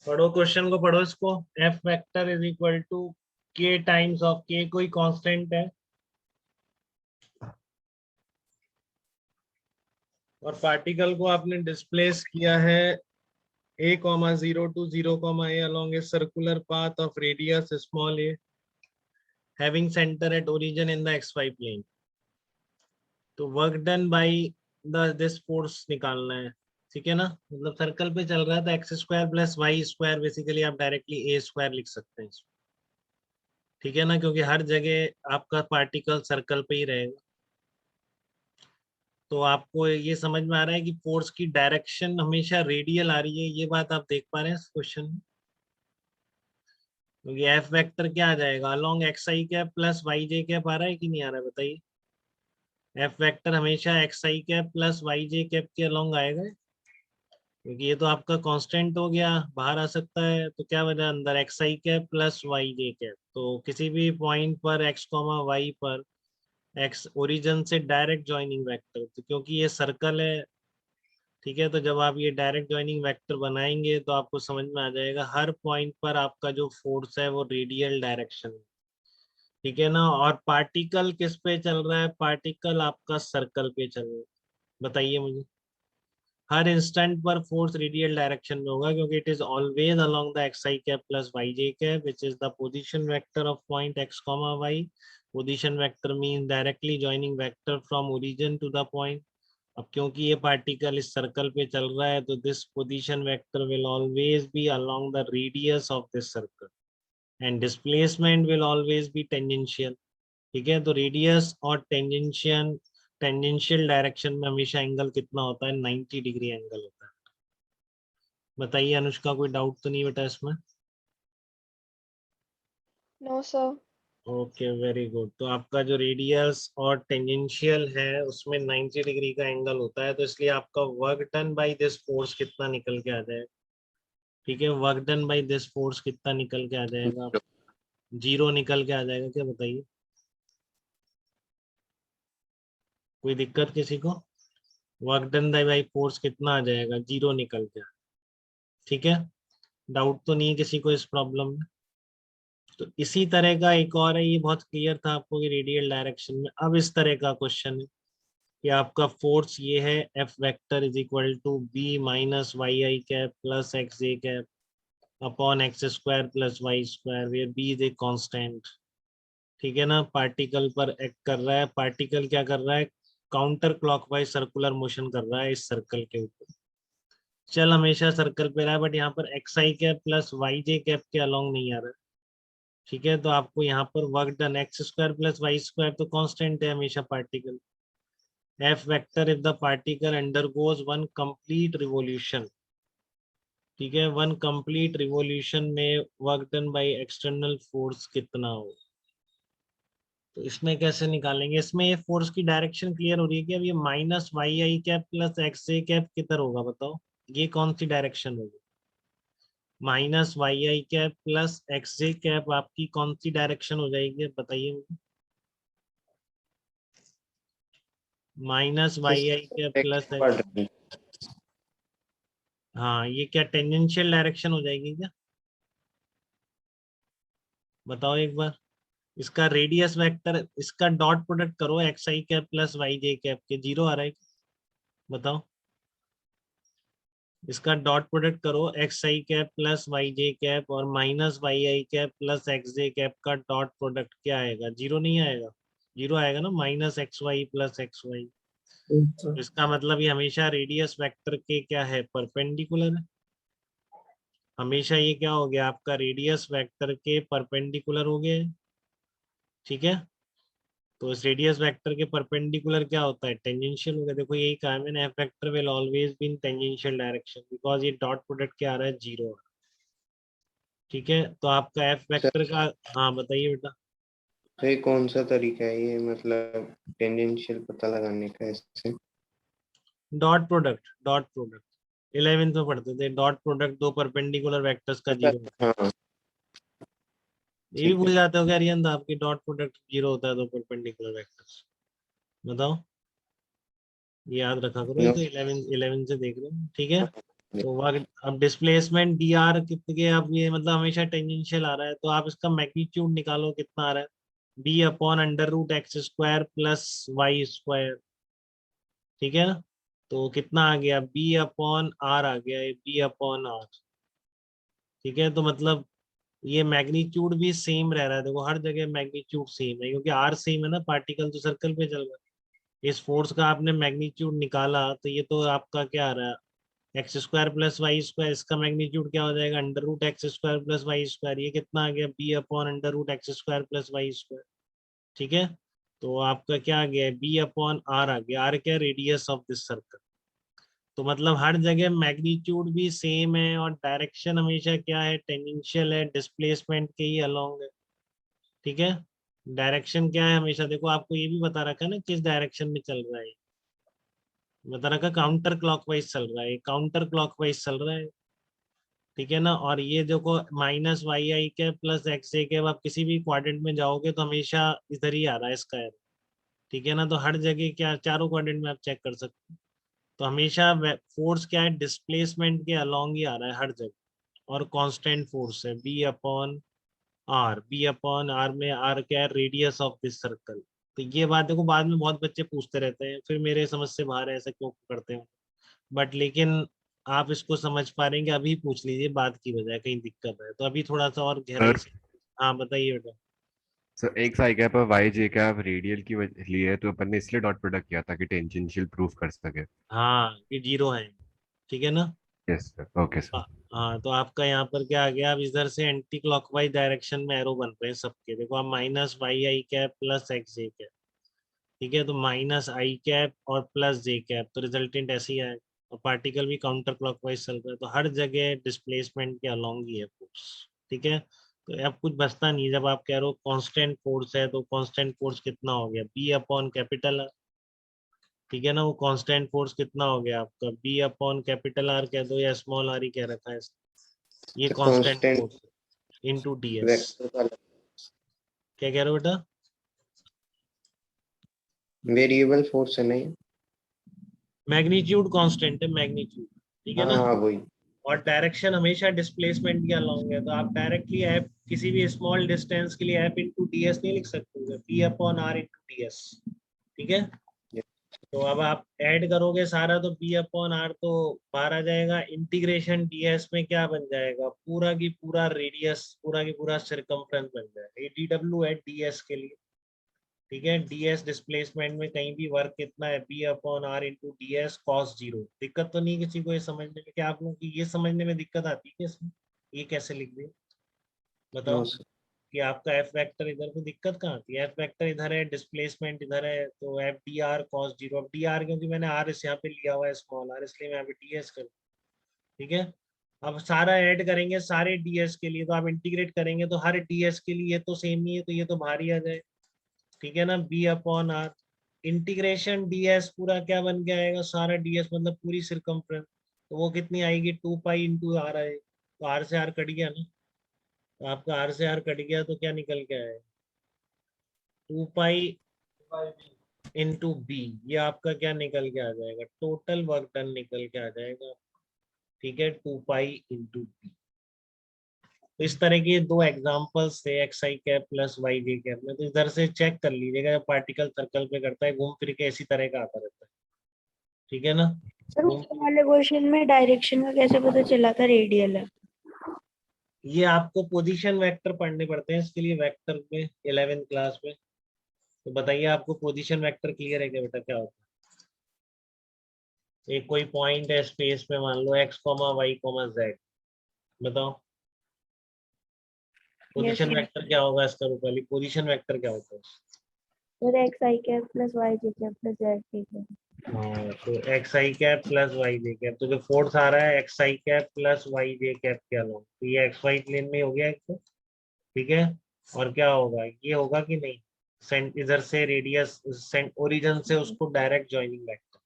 पढ़ो क्वेश्चन को, पढ़ो इसको। F vector is equal to K times of K, कोई कांस्टेंट है और पार्टिकल को आपने डिस्प्लेस किया है a,0 to 0, a along a circular path of radius small a having center at origin in the xy plane। तो work done by the this force निकालना है, ठीक है ना। मतलब सर्कल पे चल रहा है तो X square plus Y square, basically आप डायरेक्टली ए स्क्वायर लिख सकते हैं, ठीक है ना, क्योंकि हर जगह आपका पार्टिकल सर्कल पे ही रहेगा। तो आपको ये समझ में आ रहा है कि फोर्स की डायरेक्शन हमेशा रेडियल आ रही है, ये बात आप देख पा रहे हैं इस क्वेश्चन में। क्योंकि एफ वेक्टर क्या आ जाएगा, along x I cap plus Y J cap आ रहा है कि नहीं आ रहा है, बताइए। एफ वेक्टर हमेशा x I cap plus Y J cap के अलोंग आएगा, क्योंकि ये तो आपका कांस्टेंट हो गया, बाहर आ सकता है। तो क्या बचा अंदर, x I cap plus Y J cap. तो किसी भी पॉइंट पर एक्स कॉमा वाई पर एक्स ओरिजिन से डायरेक्ट ज्वाइनिंग वेक्टर, तो क्योंकि ये सर्कल है, ठीक है। तो जब आप ये डायरेक्ट ज्वाइनिंग वेक्टर बनाएंगे तो आपको समझ में आ जाएगा हर पॉइंट पर आपका जो फोर्स है वो रेडियल डायरेक्शन है, ठीक है ना। और पार्टिकल किस पे चल रहा है, पार्टिकल आपका सर्कल पे चल रहा है, बताइए मुझे। हर इंस्टेंट पर फोर्स रेडियल डायरेक्शन में होगा, क्योंकि it is always along the X I cap plus Y J cap which is the position vector of point X comma Y. Position vector mean directly joining vector from origin to the point. अब क्योंकि ये particle इस circle पे चल रहा है तो this position vector will always be along the radius of this circle and displacement will always be tangential, ठीक है। तो रेडियस और टेंजेंशियल डायरेक्शन में हमेशा एंगल कितना होता है, 90 डिग्री एंगल होता है। बताइए अनुष्का, कोई डाउट तो नहीं बेटा इसमें? No sir. Okay, very good. तो आपका जो रेडियस और टेंजेंशियल है उसमें 90 डिग्री का एंगल होता है, तो इसलिए आपका work done by this force कितना निकल के आ जाएगा, ठीक है। Work done by this force कितना निकल के आ जाएगा, जीरो निकल के आ जाएगा क्या, बताइए। कोई दिक्कत किसी को? वर्क डन बाय फोर्स कितना आ जाएगा, जीरो निकल के, ठीक है। डाउट तो नहीं है किसी को इस प्रॉब्लम में? तो इसी तरह का एक और है, ये बहुत क्लियर था आपको कि रेडियल डायरेक्शन में। अब इस तरह का क्वेश्चन है कि आपका फोर्स ये है, F vector is equal to B minus Y I cap plus X A cap upon X square plus Y square, where B is a constant, ठीक है ना। पार्टिकल पर एक्ट कर रहा है, पार्टिकल क्या कर रहा है, काउंटर क्लॉकवाइज सर्कुलर मोशन कर रहा है इस सर्कल के ऊपर। चल हमेशा सर्कल पे रहा है, बट यहाँ पर x I cap plus Y J cap के अलोंग नहीं आ रहा है, ठीक है। तो आपको यहाँ पर work done X square plus Y square तो कांस्टेंट है हमेशा particle. F vector if the particle undergoes one complete revolution, ठीक है, वन कंप्लीट रिवॉल्यूशन में work done by external force कितना हो। तो इसमें कैसे निकालेंगे, इसमें ये फोर्स की डायरेक्शन क्लियर हो रही है कि अब ये minus Y I cap plus X A cap किधर होगा, बताओ। ये कौन सी डायरेक्शन होगी, minus Y I cap plus X J cap आपकी कौन सी डायरेक्शन हो जाएगी, बताइए मुझे। Minus Y I cap plus x, हाँ ये क्या टेंजेंशियल डायरेक्शन हो जाएगी क्या, बताओ एक बार। इसका रेडियस वेक्टर, इसका डॉट प्रोडक्ट करो X I cap plus Y J cap के, जीरो आ रहा है क्या? बताओ। इसका डॉट प्रोडक्ट करो X I cap plus Y J cap और minus Y I cap plus X J cap का डॉट प्रोडक्ट क्या आएगा, जीरो नहीं आएगा, जीरो आएगा ना, minus X Y plus X Y. इसका मतलब ये हमेशा रेडियस वेक्टर के क्या है, परपेंडिकुलर है। हमेशा ये क्या हो गया आपका, रेडियस वेक्टर के परपेंडिकुलर हो गया है, ठीक है। तो इस रेडियस वेक्टर के परपेंडिकुलर क्या होता है, टेंजेंशियल हो गया। देखो यही कहा मैंने, F vector will always be in tangential direction because ये डॉट प्रोडक्ट क्या आ रहा है, जीरो, ठीक है। तो आपका एफ वेक्टर सर, का, हाँ बताइए बेटा। ये कौन सा तरीका है ये, मतलब टेंजेंशियल पता लगाने का इससे? डॉट प्रोडक्ट 11th में पढ़ते थे, डॉट प्रोडक्ट दो परपेंडिकुलर वेक्टर्स का अच्छा, जीरो। हाँ, ये भी ठीक भूल है। जाते हो क्या अरियंत, आपकी डॉट प्रोडक्ट जीरो होता है दो परपेंडिकुलर वेक्टर्स, बताओ। ये याद रखा करो, ये नो, तो 11 से देख रहे हो, ठीक है। तो अब डिस्प्लेसमेंट डी आर कितने, अब ये मतलब हमेशा टेंजेंशियल आ रहा है, तो आप इसका मैग्नीट्यूड निकालो कितना आ रहा है, B upon under root X square plus Y square, ठीक है ना। तो कितना आ गया, बी अपॉन आर आ गया, बी अपॉन आर, ठीक है। तो मतलब ये मैग्नीट्यूड भी सेम रह रहा है, देखो हर जगह मैग्नीट्यूड सेम है, क्योंकि आर सेम है ना, पार्टिकल तो सर्कल पे चल रहा है। इस फोर्स का आपने मैग्नीट्यूड निकाला, तो ये तो आपका क्या आ रहा है, X square plus Y square, इसका मैग्नीट्यूड क्या हो जाएगा, under root X square plus Y square, ये कितना आ गया, B upon under root X square plus Y square, ठीक है। तो आपका क्या आ गया, बी अपॉन आर आ गया, आर क्या, रेडियस ऑफ दिस सर्कल। तो मतलब हर जगह मैग्नीट्यूड भी सेम है और डायरेक्शन हमेशा क्या है, टेंजेंशियल है, डिस्प्लेसमेंट के ही अलोंग है, ठीक है। डायरेक्शन क्या है हमेशा, देखो आपको ये भी बता रखा है ना किस डायरेक्शन में चल रहा है, बता रखा काउंटर क्लॉकवाइज चल रहा है, काउंटर क्लॉकवाइज चल रहा है, ठीक है ना। और ये देखो माइनस वाई आई के प्लस एक्स ए के, आप किसी भी क्वाड्रेंट में जाओगे तो हमेशा इधर ही आ रहा है इसका एरो, ठीक है ना। तो हर जगह क्या, चारों क्वाड्रेंट में आप चेक कर सकते हो, तो हमेशा फोर्स क्या है, डिस्प्लेसमेंट के अलोंग ही आ रहा है हर जगह, और कांस्टेंट फोर्स है B upon R, B upon R में आर क्या है, रेडियस ऑफ दिस सर्कल। तो ये बात देखो बाद में बहुत बच्चे पूछते रहते हैं, फिर मेरे समझ से बाहर है, ऐसा क्यों करते हैं, बट लेकिन आप इसको समझ पा रहे हैं कि अभी पूछ लीजिए बात की बजाय, कहीं दिक्कत है तो अभी थोड़ा सा और गहराई सर से। हाँ बताइए बेटा। सर एक साई कैप और वाई जे कैप रेडियल की लिए है, तो अपन ने इसलिए डॉट प्रोडक्ट किया था कि टेंजेंशियल प्रूफ कर सके। हाँ ये जीरो है, ठीक है ना। यस सर, ओके हाँ सर। हाँ, तो आपका यहाँ पर क्या आ गया, अब इधर से एंटी क्लॉकवाइज डायरेक्शन में एरो बन रहे हैं सबके, देखो आप minus Y I cap plus X J cap, ठीक है। तो माइनस आई कैप और प्लस जे कैप, तो रिजल्टेंट ऐसे ही आएगा, और पार्टिकल भी काउंटर क्लॉकवाइज चल रहा है, तो हर जगह डिस्प्लेसमेंट के अलोंग ही है फोर्स, ठीक है। तो अब कुछ बचता नहीं, जब आप कह रहे हो कांस्टेंट फोर्स है, तो कांस्टेंट फोर्स कितना हो गया, बी अपॉन कैपिटल आर, ठीक है ना। वो कांस्टेंट फोर्स कितना हो गया आपका, बी अपॉन कैपिटल आर कह दो या स्मॉल आर ही कह रखा है, ये तो constant constant force into DS. Vector का क्या कह रहे हो बेटा, वेरिएबल फोर्स है नहीं? मैग्नीट्यूड कांस्टेंट है, मैग्नीट्यूड, ठीक है हाँ ना। हाँ वही। और डायरेक्शन हमेशा डिस्प्लेसमेंट के अलोंग है, तो आप डायरेक्टली एफ किसी भी स्मॉल डिस्टेंस के लिए एफ इंटू डी एस नहीं लिख सकते, P upon R into D S, ठीक है। तो अब आप ऐड करोगे सारा, तो पी अपॉन आर तो बाहर आ जाएगा, इंटीग्रेशन डीएस में क्या बन जाएगा, पूरा की पूरा रेडियस, पूरा की पूरा सर्कमफ्रेंस बन जाएगा, ये डी डब्ल्यू है डीएस के लिए, ठीक है। डीएस डिस्प्लेसमेंट में कहीं भी वर्क कितना है, B upon R into D S cos zero. दिक्कत तो नहीं किसी को ये समझने में, क्या आप लोगों की ये समझने में दिक्कत आती है क्या इसमें, ये कैसे लिख दिया नो बताओ, सर। कि आपका एफ वेक्टर इधर को दिक्कत कहाँ आती है, एफ वेक्टर इधर है, डिस्प्लेसमेंट इधर है, तो F D R cos zero, अब डी आर क्योंकि मैंने आर इस यहाँ पे लिया हुआ है स्मॉल आर, इसलिए मैं यहाँ पे डी एस कर, ठीक है। अब सारा ऐड करेंगे सारे डीएस के लिए, तो आप इंटीग्रेट करेंगे तो हर डीएस के लिए ये तो सेम ही है, तो ये तो बाहर ही आ जाए, ठीक है ना। B upon R integration DS पूरा क्या बन के आएगा, सारा डीएस मतलब पूरी सिरकमफ्रेंस, तो वो कितनी आएगी, 2 पाई इंटू आर आए, तो आर से आर कट गया ना, तो आपका आर से आर कट गया, तो क्या निकल के आएगा, 2 पाई इंटू बी, ये आपका क्या निकल के आ जाएगा, टोटल वर्क डन निकल के आ जाएगा, ठीक है, 2 पाई इंटू बी। तो इस तरह के दो एग्जांपल्स थे x I cap plus Y J cap में, तो इधर से चेक कर लीजिएगा, जब पार्टिकल सर्कल पे करता है घूम फिर के इसी तरह का आता रहता है, ठीक है ना। सर घूम ऊपर वाले क्वेश्चन में डायरेक्शन का कैसे पता चला था रेडियल है? ये आपको पोजीशन वेक्टर पढ़ने पड़ते हैं इसके लिए, वेक्टर में 11th क्लास में। तो बताइए आपको पोजीशन वेक्टर क्लियर है क्या बेटा, क्या होता है, एक कोई पॉइंट है स्पेस में, मान लो x comma y comma z, बताओ यस पोजीशन सर। वेक्टर क्या होगा, इसका रूप वाली पोजीशन वेक्टर क्या होता है। Sir x I cap plus Y J cap plus Z, ठीक है। हाँ तो x I cap plus Y J cap, तो जो फोर्स आ रहा है x I cap plus Y J cap के अलोंग, तो ये एक्स वाई प्लेन में हो गया एक तो, ठीक है। और क्या होगा, ये होगा कि नहीं, सेंट इधर से रेडियस सेंट ओरिजिन से उसको डायरेक्ट ज्वाइनिंग वेक्टर,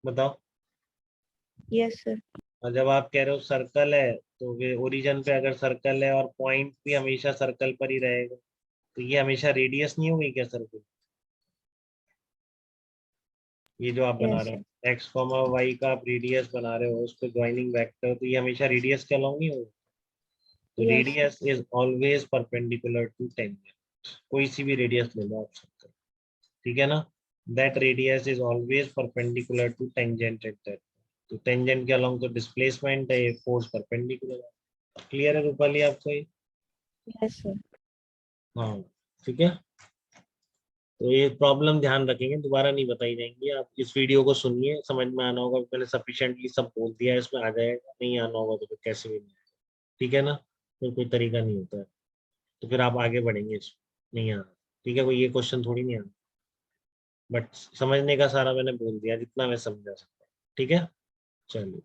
बताओ। Yes sir. और जब आप कह रहे हो सर्कल है, तो वे ओरिजिन पे अगर सर्कल है और पॉइंट भी हमेशा सर्कल पर ही रहेगा, तो ये हमेशा रेडियस नहीं होगी क्या सर्कल, ये जो आप बना Yes, रहे हो x, y का आप रेडियस बना रहे हो, उसको ज्वाइनिंग वेक्टर, तो ये हमेशा रेडियस के अलोंग ही होगा। तो Yes. Radius is always perpendicular to tangent. कोई सी भी रेडियस ले लो आप सकते हो, ठीक है ना। That radius is always perpendicular to tangent at that. तो टेंजेंट के अलोंग तो डिस्प्लेसमेंट है, फोर्स परपेंडिकुलर है। क्लियर है रूपाली आपको ये? Yes, sir. हाँ ठीक है। तो ये प्रॉब्लम ध्यान रखेंगे, दोबारा नहीं बताई जाएंगी। आप इस वीडियो को सुनिए, समझ में आना होगा, मैंने सफिशिएंटली सब बोल दिया है, इसमें आ जाएगा। नहीं आना होगा तो फिर कैसे भी नहीं आएगा, ठीक है ना। फिर कोई तरीका नहीं होता है, तो फिर आप आगे बढ़ेंगे इसमें। नहीं आना, ठीक है, कोई ये क्वेश्चन थोड़ी नहीं आना, बट समझने का सारा मैंने बोल दिया जितना मैं समझा सकता हूँ, ठीक है। चलिए।